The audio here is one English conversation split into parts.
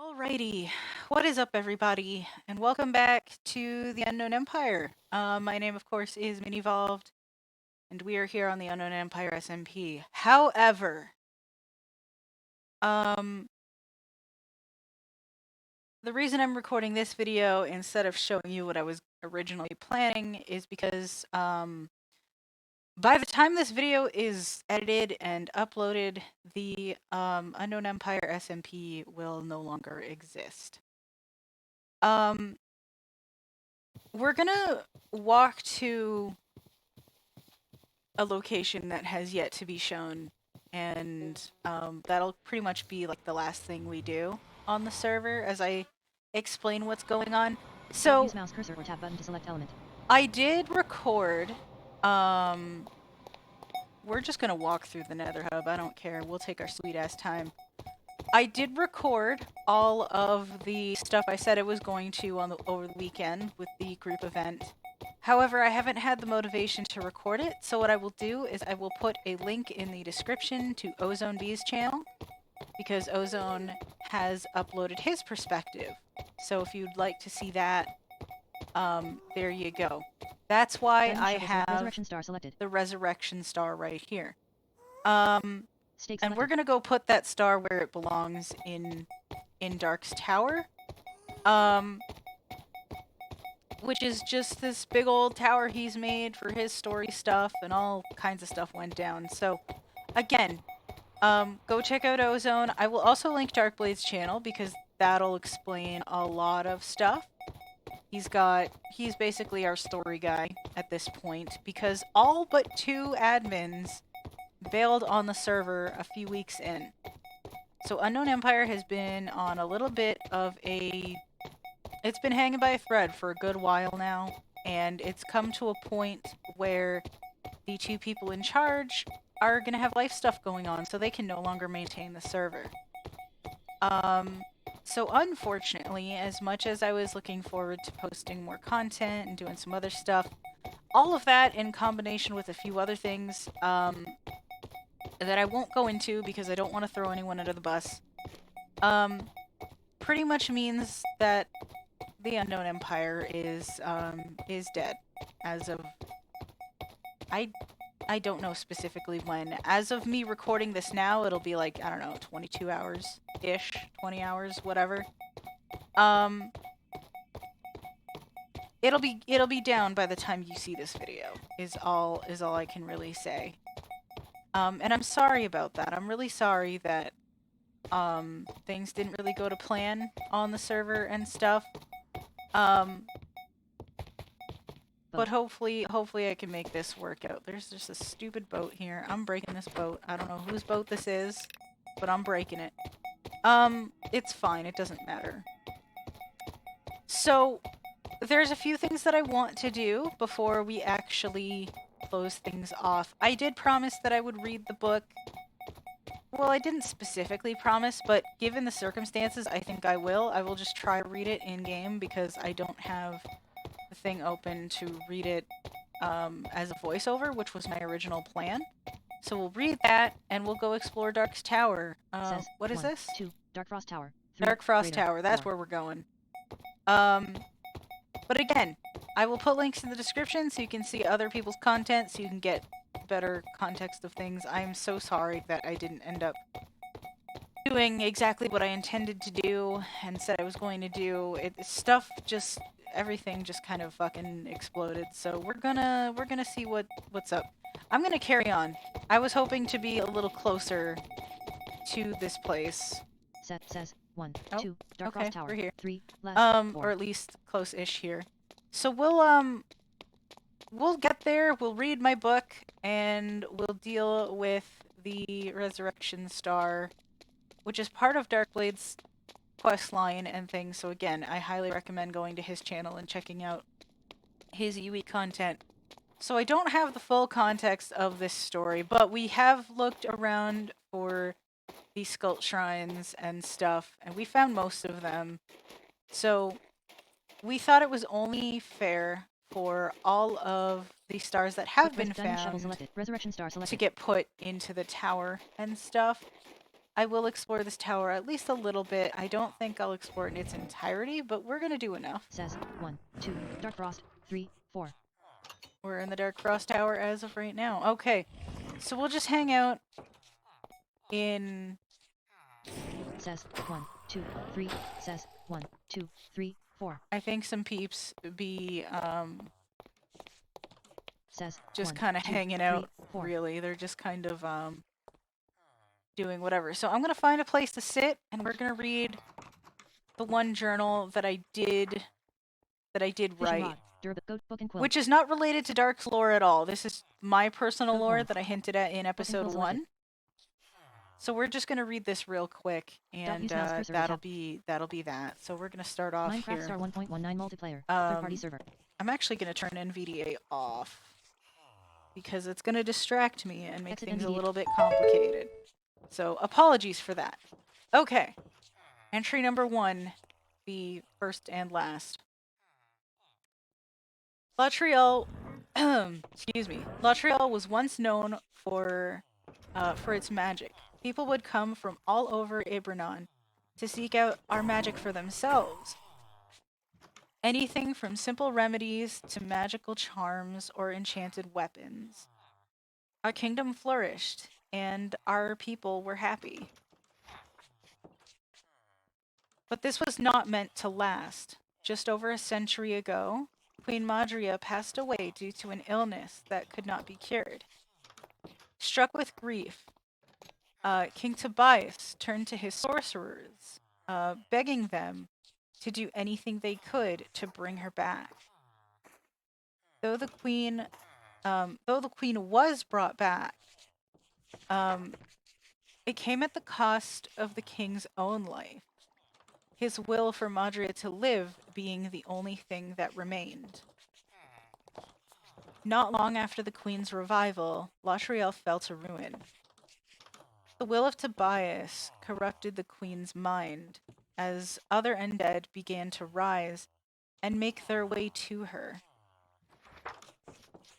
Alrighty, what is up everybody, and welcome back to the Unknown Empire. My name of course is Minn Evolved, and we are here on the Unknown Empire SMP. However, the reason I'm recording this video instead of showing you what I was originally planning is because, by the time this video is edited and uploaded, the Unknown Empire SMP will no longer exist. We're gonna walk to a location that has yet to be shown, and that'll pretty much be like the last thing we do on the server as I explain what's going on. So use mouse cursor or tab button to select element. I did record. We're just gonna walk through the Nether Hub. I don't care. We'll take our sweet ass time. I did record all of the stuff I said I was going to over the weekend with the group event. However, I haven't had the motivation to record it, so what I will do is I will put a link in the description to Ozone B's channel, because Ozone has uploaded his perspective. So if you'd like to see that, there you go. That's why I have Resurrection Star selected. the Resurrection Star right here. Stake And we're gonna go put that star where it belongs in Dark's tower. Which is just this big old tower he's made for his story stuff, and all kinds of stuff went down. So, again, go check out Ozone. I will also link DarkBlade's channel because that'll explain a lot of stuff. He's basically our story guy at this point because all but 2 admins bailed on the server a few weeks in. So Unknown Empire has been on a little bit of it's been hanging by a thread for a good while now, and it's come to a point where the 2 people in charge are going to have life stuff going on, so they can no longer maintain the server. So unfortunately, as much as I was looking forward to posting more content and doing some other stuff, all of that in combination with a few other things that I won't go into because I don't want to throw anyone under the bus, pretty much means that the Unknown Empire is dead as of I don't know specifically when. As of me recording this now, it'll be like, I don't know, 22 hours ish, 20 hours, whatever. It'll be down by the time you see this video. Is all I can really say. And I'm sorry about that. I'm really sorry that things didn't really go to plan on the server and stuff. But hopefully I can make this work out. There's just a stupid boat here. I'm breaking this boat. I don't know whose boat this is, but I'm breaking it. It's fine. It doesn't matter. So, there's a few things that I want to do before we actually close things off. I did promise that I would read the book. Well, I didn't specifically promise, but given the circumstances, I think I will. I will just try to read it in-game because I don't have the thing open to read it as a voiceover, which was my original plan. So we'll read that, and we'll go explore Dark's Tower. What is this? 2, Dark Frost Tower. 3, Dark Frost Tower, that's 4. Where we're going. But again, I will put links in the description so you can see other people's content, so you can get better context of things. I'm so sorry that I didn't end up doing exactly what I intended to do and said I was going to do. Everything just kind of fucking exploded. So we're gonna see what's up. I'm gonna carry on. I was hoping to be a little closer to this place. Says 1, 2, Dark okay, Frost Tower. We're here. 3, left, 4. Or at least close-ish here. So we'll get there. We'll read my book and we'll deal with the Resurrection Star, which is part of DarkBlade's quest line and things. So again, I highly recommend going to his channel and checking out his UE content. So I don't have the full context of this story, but we have looked around for the Sculpt Shrines and stuff, and we found most of them. So we thought it was only fair for all of the stars that have been found Resurrection Star selected. to get put into the tower and stuff. I will explore this tower at least a little bit. I don't think I'll explore it in its entirety, but we're going to do enough. Says 1, 2, Dark Frost, 3, 4. We're in the Dark Frost Tower as of right now. Okay, so we'll just hang out in... Says 1, 2, 3. Says 1, 2, 3, 4. I think some peeps be Says just 1, kind of 2, hanging 3, out, 4. really. They're just kind of doing whatever. So I'm going to find a place to sit, and we're going to read the one journal that I did Fishing write, rod, goat book and quill. which is not related to Dark's lore at all. This is my personal Goat lore horn. that I hinted at in episode quill 1. selected. So we're just going to read this real quick, and Use mouse cursor to that'll tap. be that. So we're going to start off Minecraft here. Star 1.19 multiplayer, third-party server. I'm actually going to turn NVDA off because it's going to distract me and make Exit things a NVDA. little bit complicated. So apologies for that. Okay. Entry number 1, the first and last. Latriel, excuse me. Latriel was once known for its magic. People would come from all over Ibranon to seek out our magic for themselves. Anything from simple remedies to magical charms or enchanted weapons. Our kingdom flourished, and our people were happy. But this was not meant to last. Just over a century ago, Queen Madria passed away due to an illness that could not be cured. Struck with grief, King Tobias turned to his sorcerers, begging them to do anything they could to bring her back. Though the queen was brought back, it came at the cost of the king's own life. His will for Madria to live being the only thing that remained. Not long after the queen's revival, Latriel fell to ruin. The will of Tobias corrupted the queen's mind as other undead began to rise and make their way to her.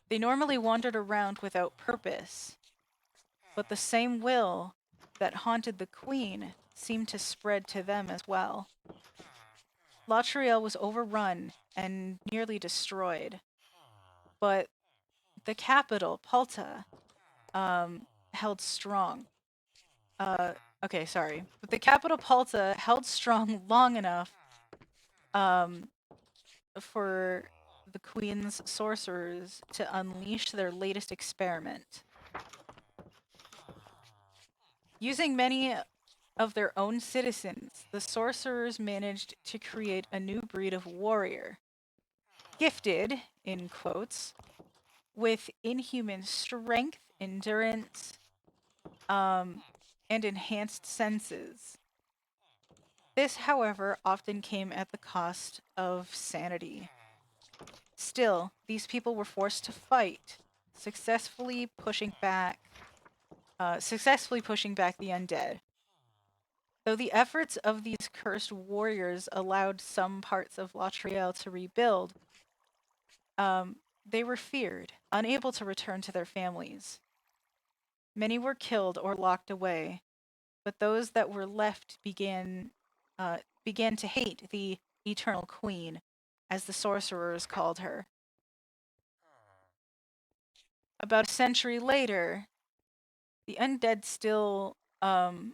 They normally wandered around without purpose, but the same will that haunted the queen seemed to spread to them as well. Latriel was overrun and nearly destroyed, but the capital, Palta, held strong. But the capital Palta held strong long enough for the queen's sorcerers to unleash their latest experiment. Using many of their own citizens, the sorcerers managed to create a new breed of warrior, gifted, in quotes, with inhuman strength, endurance, and enhanced senses. This, however, often came at the cost of sanity. Still, these people were forced to fight, successfully pushing back the undead. Though the efforts of these cursed warriors allowed some parts of Latriel to rebuild, they were feared, unable to return to their families. Many were killed or locked away, but those that were left began to hate the Eternal Queen, as the sorcerers called her. About a century later, the undead still, I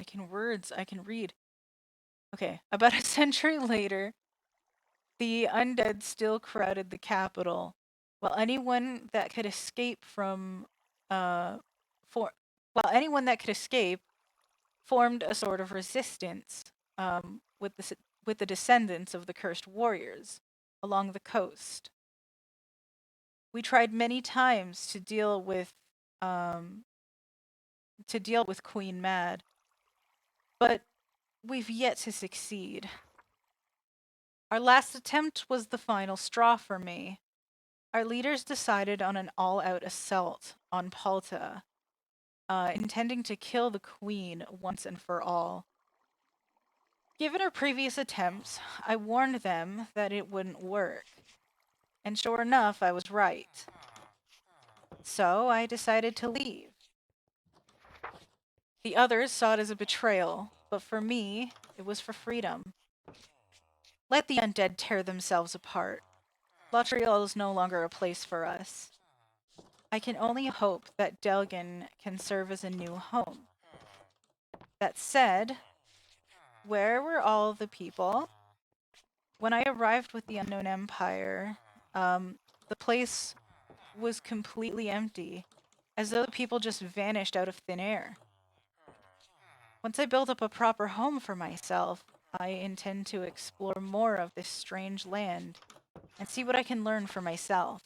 can read. Okay, about a century later, the undead still crowded the capital, while anyone that could escape formed a sort of resistance with the descendants of the cursed warriors along the coast. We tried many times to deal with Queen Mad, but we've yet to succeed. Our last attempt was the final straw for me. Our leaders decided on an all-out assault on Palta, intending to kill the queen once and for all. Given our previous attempts, I warned them that it wouldn't work. And sure enough, I was right. So I decided to leave. The others saw it as a betrayal, but for me, it was for freedom. Let the undead tear themselves apart. Latriel is no longer a place for us. I can only hope that Delgan can serve as a new home. That said, where were all the people? When I arrived with the Unknown Empire, the place was completely empty, as though the people just vanished out of thin air. Once I build up a proper home for myself, I intend to explore more of this strange land and see what I can learn for myself.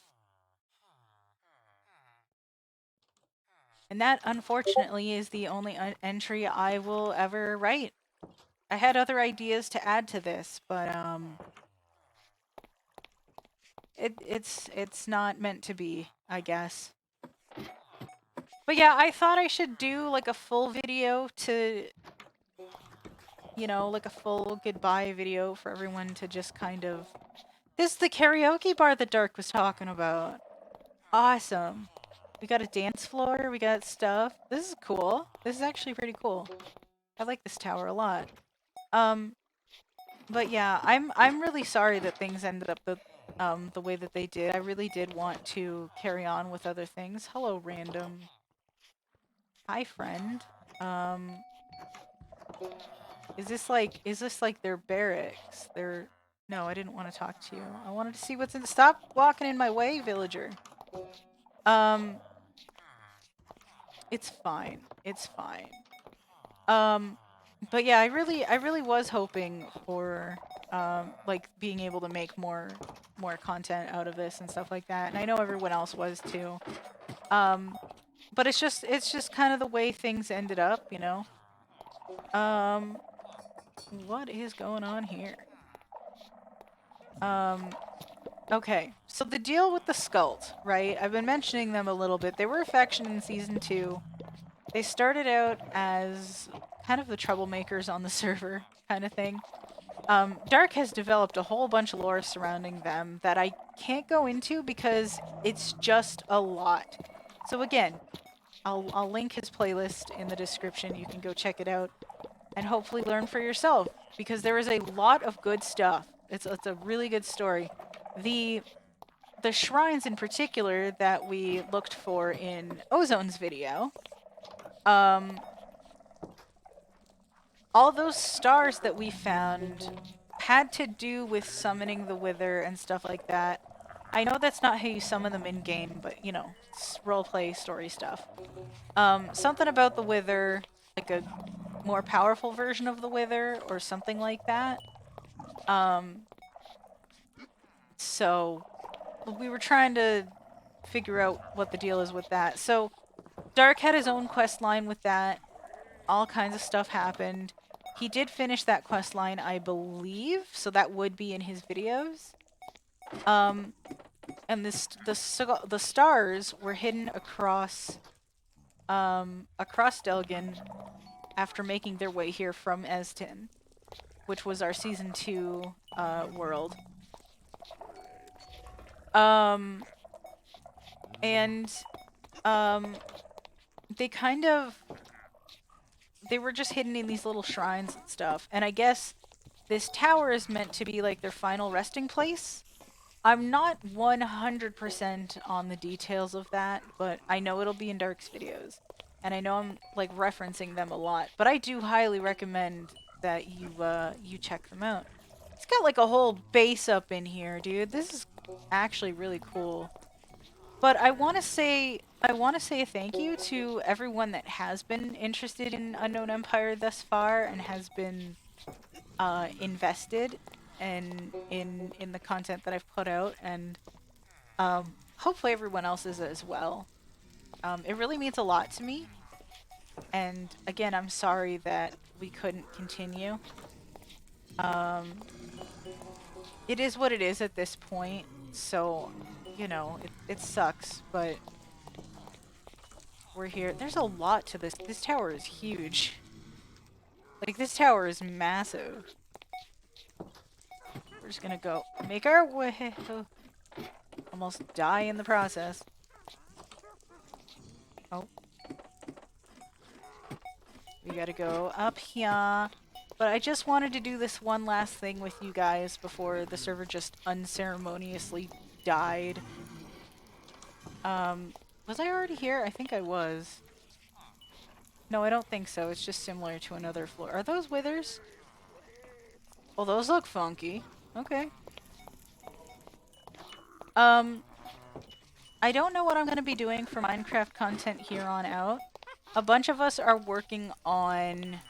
And that, unfortunately, is the only entry I will ever write. I had other ideas to add to this, but it's not meant to be, I guess. But yeah, I thought I should do like a full video to, you know, like a full goodbye video for everyone to just kind of. This is the karaoke bar that Dark was talking about. Awesome. We got a dance floor. We got stuff. This is cool. This is actually pretty cool. I like this tower a lot. But yeah, I'm really sorry that things ended up the way that they did. I really did want to carry on with other things. Hello, random. Hi, friend. Um, is this like their barracks? No, I didn't want to talk to you. I wanted to see what's in. Stop walking in my way, villager. Um, it's fine. It's fine. But yeah, I really was hoping for like being able to make more content out of this and stuff like that. And I know everyone else was too. But it's just kind of the way things ended up, you know. Um, what is going on here? Okay. So the deal with the Skulls, right? I've been mentioning them a little bit. They were a faction in season 2. They started out as kind of the troublemakers on the server kind of thing. Dark has developed a whole bunch of lore surrounding them that I can't go into because it's just a lot. So again, I'll link his playlist in the description. You can go check it out and hopefully learn for yourself because there is a lot of good stuff. It's a really good story. The shrines in particular that we looked for in Ozone's video, all those stars that we found had to do with summoning the Wither and stuff like that. I know that's not how you summon them in game, but you know, it's roleplay story stuff. Something about the Wither, like a more powerful version of the Wither or something like that. So we were trying to figure out what the deal is with that. So Dark had his own quest line with that. All kinds of stuff happened. He did finish that quest line, I believe, so that would be in his videos. And the stars were hidden across Delgan after making their way here from Estin, which was our season 2 world. And they were just hidden in these little shrines and stuff. And I guess this tower is meant to be like their final resting place. I'm not 100% on the details of that, but I know it'll be in Dark's videos. And I know I'm like referencing them a lot, but I do highly recommend that you check them out. It's got like a whole base up in here, dude. This is actually really cool. But I want to say a thank you to everyone that has been interested in Unknown Empire thus far and has been invested in the content that I've put out, and hopefully everyone else is as well. It really means a lot to me. And again, I'm sorry that we couldn't continue. It is what it is at this point, so you know, it sucks, but we're here. There's a lot to this. This tower is huge. Like, this tower is massive. We're just gonna go make our way. Almost die in the process. Oh. We gotta go up here. But I just wanted to do this one last thing with you guys before the server just unceremoniously died. Was I already here? I think I was. No, I don't think so. It's just similar to another floor. Are those withers? Oh, those look funky. Okay. I don't know what I'm going to be doing for Minecraft content here on out. A bunch of us are working on,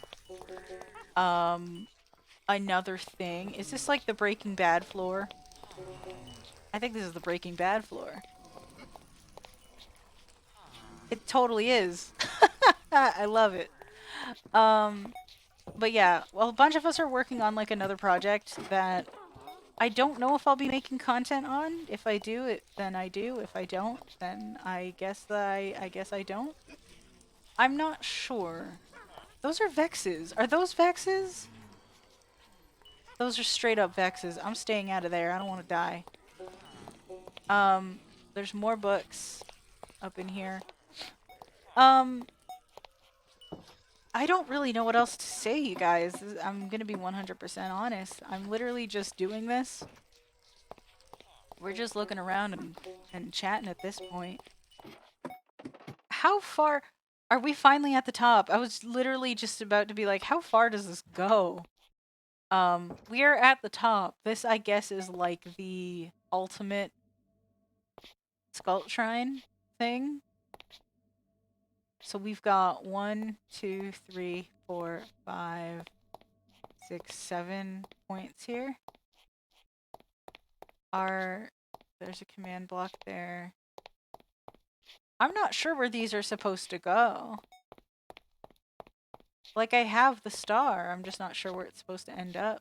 another thing. Is this like the Breaking Bad floor? I think this is the Breaking Bad floor. It totally is. I love it. But yeah, well, a bunch of us are working on like another project that I don't know if I'll be making content on. If I do, then I do. If I don't, then I guess that I guess I don't. I'm not sure. Those are Vexes. Are those Vexes? Those are straight up Vexes. I'm staying out of there. I don't want to die. There's more books up in here. I don't really know what else to say, you guys. I'm gonna be 100% honest. I'm literally just doing this. We're just looking around and chatting at this point. How far... Are we finally at the top? I was literally just about to be like, how far does this go? We are at the top. This, I guess, is like the ultimate Sculpt Shrine thing. So we've got 1, 2, 3, 4, 5, 6, 7 points here. There's a command block there. I'm not sure where these are supposed to go. Like, I have the star, I'm just not sure where it's supposed to end up.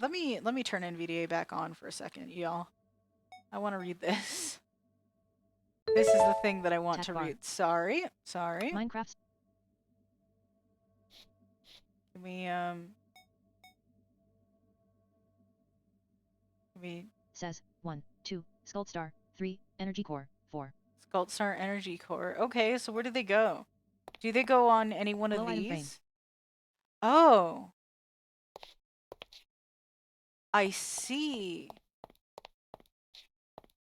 Let me turn NVDA back on for a second, y'all. I want to read this. This is the thing that I want to read. Sorry. Minecraft. Can we Says 1, 2, Sculpt Star, 3, Energy Core, 4. Sculpt Star Energy Core. Okay, so where do they go? Do they go on any one of these? Oh. I see.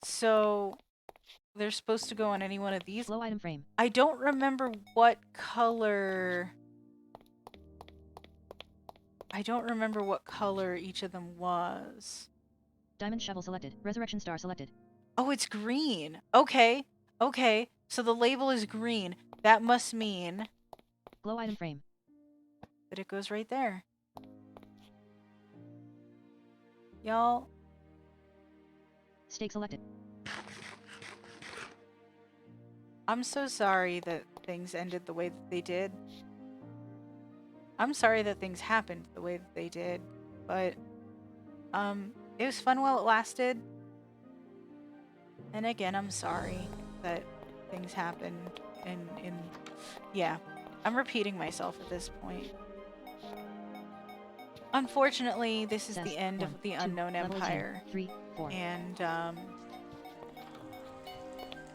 So they're supposed to go on any one of these? Low item frame. I don't remember what color... each of them was. Diamond shovel selected. Resurrection star selected. Oh, it's green. Okay. Okay. So the label is green. That must mean... Glow item frame. that it goes right there. Y'all. Stake selected. I'm so sorry that things ended the way that they did. I'm sorry that things happened the way that they did. But, it was fun while it lasted. And again, I'm sorry that things happened yeah. I'm repeating myself at this point. Unfortunately, this is the end of the Unknown Empire. 3, 4. And,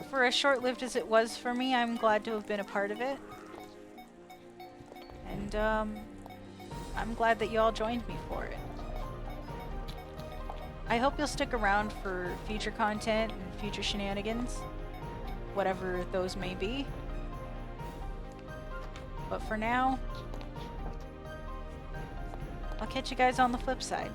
for as short-lived as it was for me, I'm glad to have been a part of it. And, I'm glad that you all joined me for it. I hope you'll stick around for future content and future shenanigans, whatever those may be. But for now, I'll catch you guys on the flip side.